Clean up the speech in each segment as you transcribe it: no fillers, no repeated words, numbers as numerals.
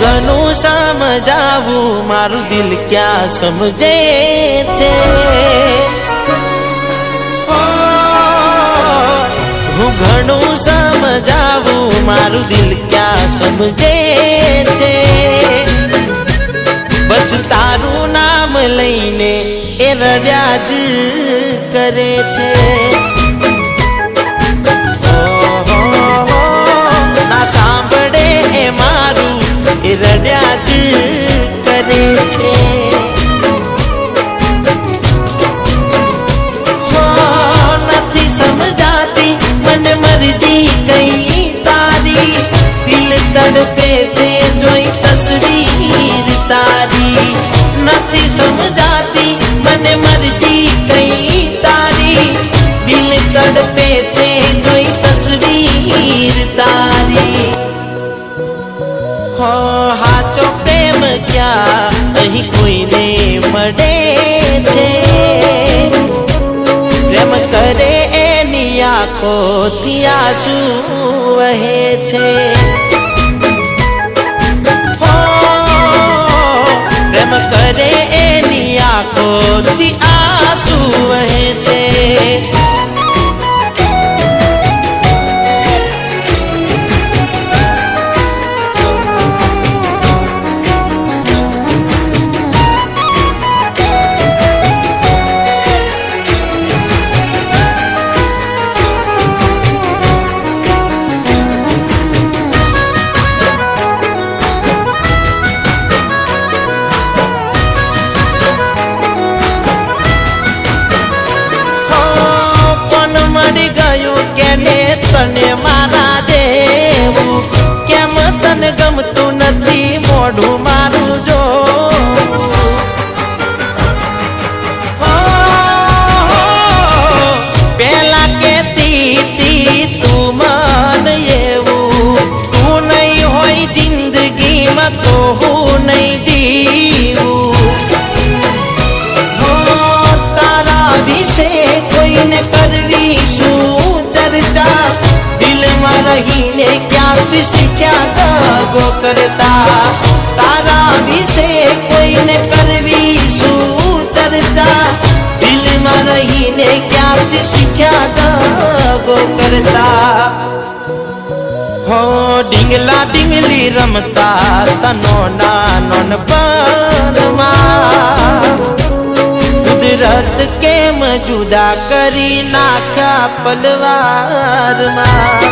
ઘણું સમજાવું મારું દિલ ક્યાં સમજે છે હું ઘણું સમજાવું મારું દિલ ક્યાં સમજે છે બસ તારું નામ લઈને એ રડ્યા જ કરે છે ના સાંભળે એ મારું એ રડ્યા જ કરે છે નથી સમજાતી મને મરજી કઈ તારી દિલ તડપે છે જોઈ તસવીર તારી નથી સમજાતી મને મરજી કઈ તારી દિલ તડપે છે જોઈ તસવીર તારી હાચો પ્રેમ ક્યાં અહીં કોઈને મળે છે પ્રેમ કરે એની આંખોથી આંસુ વહે છે પ્રેમ કરે એની આંખોથી આંસુ વહે છે તને મારા દેવું કેમ તને ગમતું નથી મોઢું મારું જો પેલા કેતી તું મન એવું તું નહીં હોય જિંદગીમાં તો હું નહીં જીવું તારા વિશે કોઈને કરવી શું ચર્ચા દિલમાં રહીને ક્યાંથી શીખ્યા દગો કરતા તારા વિશે કોઈને કરવી શું ચર્ચા દિલમાં રહીને ક્યાંથી શીખ્યા દગો કરતા હો ડીંગલા ડીંગલી રમતા તનો નાનપણમાં કુદરત કેમ જુદા કરી નાખ્યા પલવારમાં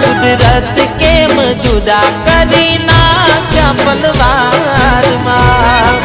કુદરત કેમ જુદા કરી નાખ્યા પલવારમાં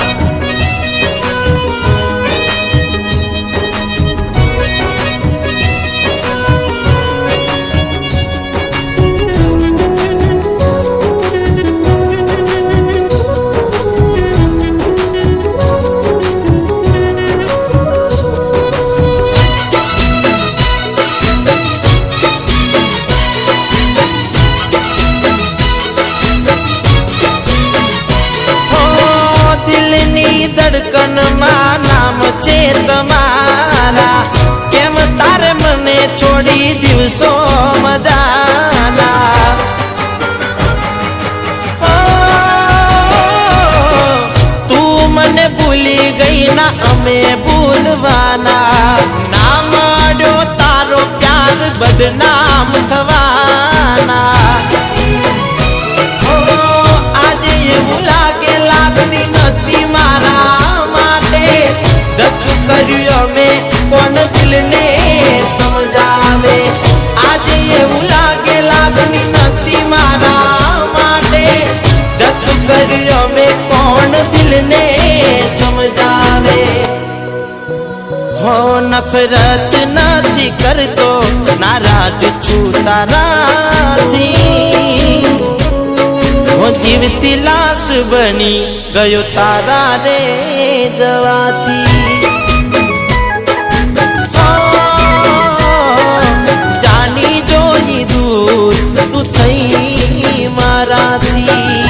ધડકનમાં નામ છે તમારા કેમ તારે મને છોડી દિવસો મજાના તું મને ભૂલી ગઈ ના અમે ભૂલવાના ના મળ્યો તારો પ્યાર બદનામ થવાના આજે એવું લાગે લાગણી નથી મારા માટે જગ કર્યું અમે કોણ દિલને સમજાવે આજે એવું લાગે લાગણી નથી મારા માટે જગ કર્યું અમે કોણ દિલને સમજાવે હો નફરત નથી કરતો નારાજ છું તારાથી જીવતી લાશ બની ગયો તારા રે જવાથી જાની જોઈ દૂર તું થઈ મારાથી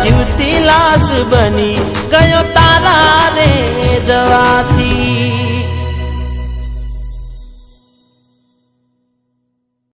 જીવતી લાશ બની ગયો તારા રે જવાથી